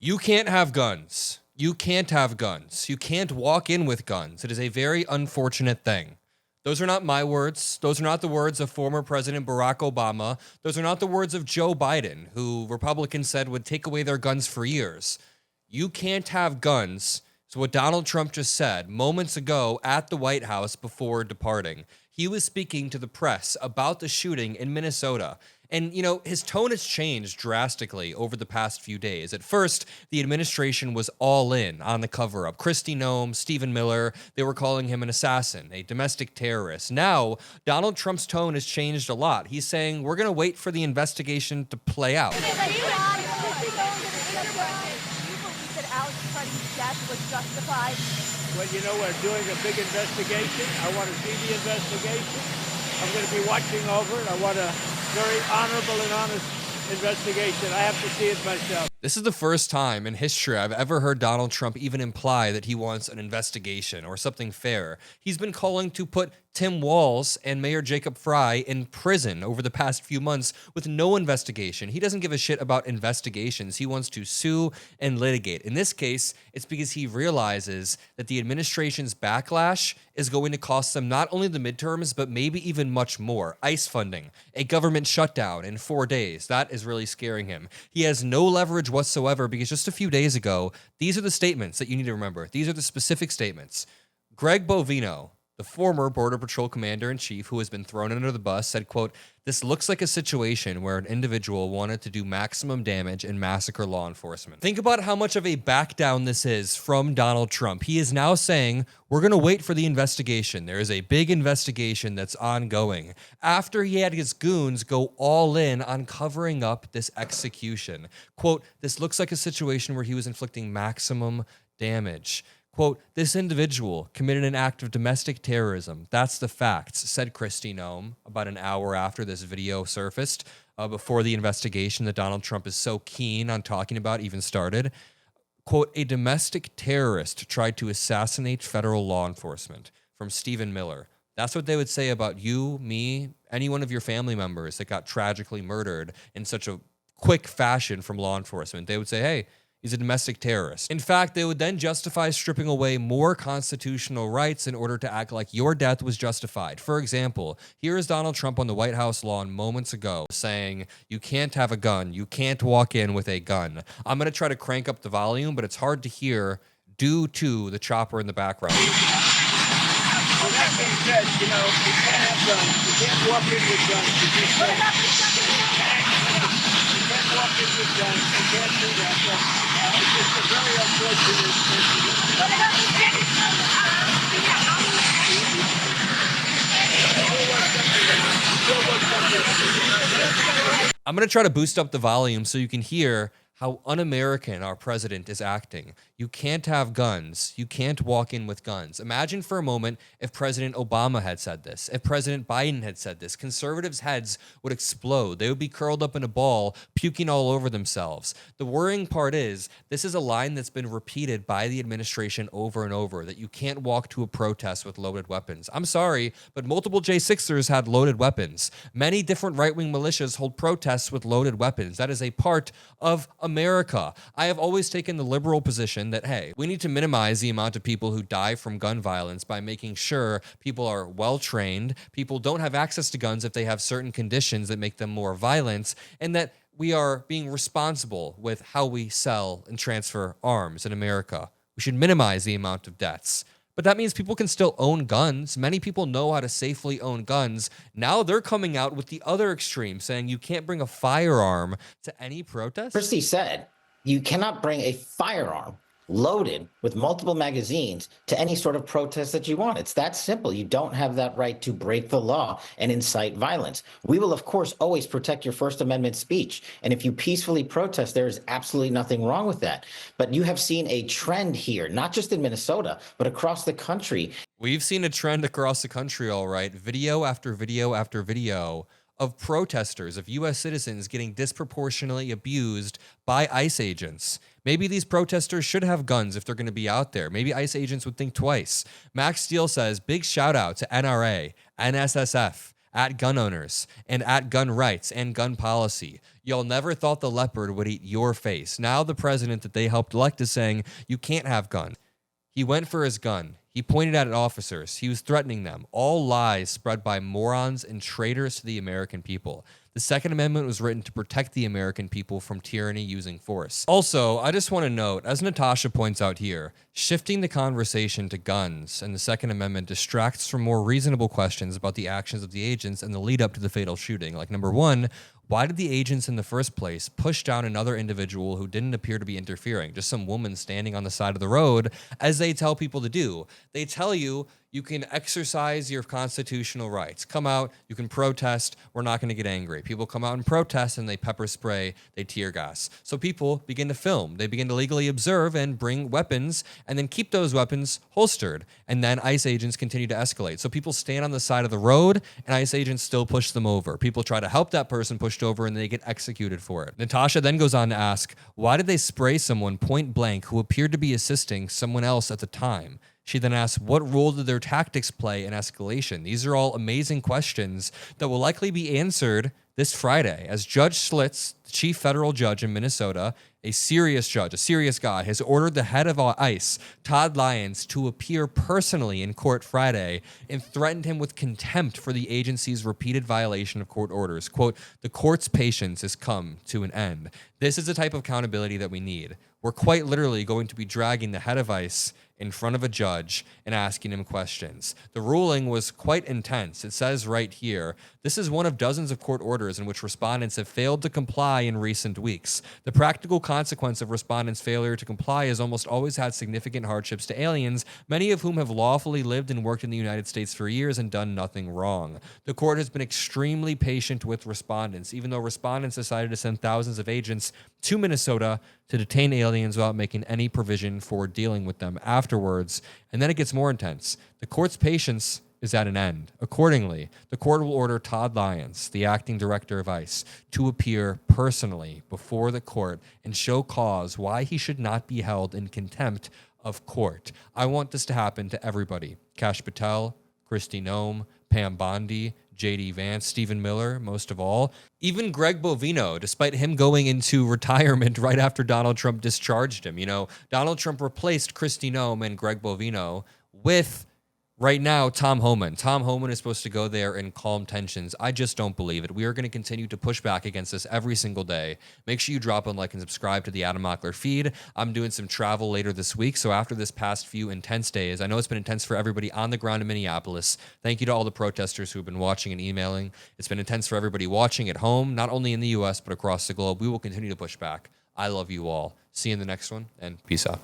You can't have guns. You can't have guns. You can't walk in with guns. It is a very unfortunate thing. Those are not my words. Those are not the words of former President Barack Obama. Those are not the words of Joe Biden, who Republicans said would take away their guns for years. You can't have guns. So what Donald Trump just said moments ago at the White House before departing. He was speaking to the press about the shooting in Minnesota. And, you know, his tone has changed drastically over the past few days. At first, the administration was all in on the cover-up. Kristi Noem, Stephen Miller, they were calling him an assassin, a domestic terrorist. Now, Donald Trump's tone has changed a lot. He's saying, we're going to wait for the investigation to play out. Was justified? Well, you know, we're doing a big investigation. I want to see the investigation. I'm going to be watching over it. I want a very honorable and honest investigation. I have to see it myself. This is the first time in history I've ever heard Donald Trump even imply that he wants an investigation or something fair. He's been calling to put Tim Walz and Mayor Jacob Frey in prison over the past few months with no investigation. He doesn't give a shit about investigations. He wants to sue and litigate. In this case, it's because he realizes that the administration's backlash is going to cost them not only the midterms, but maybe even much more. ICE funding, a government shutdown in 4 days. That is really scaring him. He has no leverage whatsoever because just a few days ago, these are the statements that you need to remember. These are the specific statements. Greg Bovino, the former Border Patrol Commander-in-Chief who has been thrown under the bus, said, quote, "This looks like a situation where an individual wanted to do maximum damage and massacre law enforcement." Think about how much of a back down this is from Donald Trump. He is now saying, we're going to wait for the investigation. There is a big investigation that's ongoing. After he had his goons go all in on covering up this execution. Quote, "This looks like a situation where he was inflicting maximum damage." Quote, "This individual committed an act of domestic terrorism. That's the facts," said Kristi Noem about an hour after this video surfaced, before the investigation that Donald Trump is so keen on talking about even started. Quote, "A domestic terrorist tried to assassinate federal law enforcement," from Stephen Miller. That's what they would say about you, me, any one of your family members that got tragically murdered in such a quick fashion from law enforcement. They would say, hey, he's a domestic terrorist. In fact, they would then justify stripping away more constitutional rights in order to act like your death was justified. For example, here is Donald Trump on the White House lawn moments ago saying, you can't have a gun. You can't walk in with a gun. I'm going to try to crank up the volume, but it's hard to hear due to the chopper in the background. Well, that being said, you know, you can't have guns. You can't walk in with guns. You can't walk in with guns. You can't do that. So, it's just a very unfortunate incident. I'm going to try to boost up the volume so you can hear how un-American our president is acting. You can't have guns. You can't walk in with guns. Imagine for a moment if President Obama had said this, if President Biden had said this. Conservatives' heads would explode. They would be curled up in a ball, puking all over themselves. The worrying part is, this is a line that's been repeated by the administration over and over, that you can't walk to a protest with loaded weapons. I'm sorry, but multiple J6ers had loaded weapons. Many different right-wing militias hold protests with loaded weapons. That is a part of America. I have always taken the liberal position that, hey, we need to minimize the amount of people who die from gun violence by making sure people are well-trained, people don't have access to guns if they have certain conditions that make them more violent, and that we are being responsible with how we sell and transfer arms in America. We should minimize the amount of deaths. But that means people can still own guns. Many people know how to safely own guns. Now they're coming out with the other extreme, saying you can't bring a firearm to any protest. Christie said you cannot bring a firearm loaded with multiple magazines to any sort of protest that you want. It's that simple. You don't have that right to break the law and incite violence. We will, of course, always protect your First Amendment speech. And if you peacefully protest, there is absolutely nothing wrong with that. But you have seen a trend here, not just in Minnesota, but across the country. We've seen a trend across the country, all right. Video after video after video of protesters, of U.S. citizens getting disproportionately abused by ICE agents. Maybe these protesters should have guns if they're going to be out there. Maybe ICE agents would think twice. Max Steele says, big shout out to NRA, NSSF, at gun owners, and at gun rights and gun policy. Y'all never thought the leopard would eat your face. Now the president that they helped elect is saying you can't have guns. He went for his gun. He pointed at officers. He was threatening them. All lies spread by morons and traitors to the American people. The Second Amendment was written to protect the American people from tyranny using force. Also, I just want to note, as Natasha points out here, shifting the conversation to guns and the Second Amendment distracts from more reasonable questions about the actions of the agents and the lead up to the fatal shooting. Like, number one, why did the agents in the first place push down another individual who didn't appear to be interfering? Just some woman standing on the side of the road, as they tell people to do. They tell you you can exercise your constitutional rights. Come out, you can protest, we're not going to get angry. People come out and protest and they pepper spray, they tear gas. So people begin to film. They begin to legally observe and bring weapons and then keep those weapons holstered. And then ICE agents continue to escalate. So people stand on the side of the road and ICE agents still push them over. People try to help that person pushed over and they get executed for it. Natasha then goes on to ask, why did they spray someone point blank who appeared to be assisting someone else at the time? She then asks, what role did their tactics play in escalation? These are all amazing questions that will likely be answered this Friday as Judge Schlitz, the chief federal judge in Minnesota, a serious judge, a serious guy, has ordered the head of ICE, Todd Lyons, to appear personally in court Friday and threatened him with contempt for the agency's repeated violation of court orders. Quote, the court's patience has come to an end. This is the type of accountability that we need. We're quite literally going to be dragging the head of ICE in front of a judge and asking him questions. The ruling was quite intense. It says right here, this is one of dozens of court orders in which respondents have failed to comply in recent weeks. The practical consequence of respondents' failure to comply has almost always had significant hardships to aliens, many of whom have lawfully lived and worked in the United States for years and done nothing wrong. The court has been extremely patient with respondents, even though respondents decided to send thousands of agents to Minnesota to detain aliens without making any provision for dealing with them afterwards. And then it gets more intense. The court's patience is at an end. Accordingly, the court will order Todd Lyons, the acting director of ICE, to appear personally before the court and show cause why he should not be held in contempt of court. I want this to happen to everybody. Kash Patel, Kristi Noem, Pam Bondi, J.D. Vance, Stephen Miller, most of all. Even Greg Bovino, despite him going into retirement right after Donald Trump discharged him. You know, Donald Trump replaced Kristi Noem and Greg Bovino with, right now, Tom Homan. Tom Homan is supposed to go there and calm tensions. I just don't believe it. We are going to continue to push back against this every single day. Make sure you drop a like and subscribe to the Adam Mockler feed. I'm doing some travel later this week, so after this past few intense days, I know it's been intense for everybody on the ground in Minneapolis. Thank you to all the protesters who have been watching and emailing. It's been intense for everybody watching at home, not only in the U.S., but across the globe. We will continue to push back. I love you all. See you in the next one, and peace out.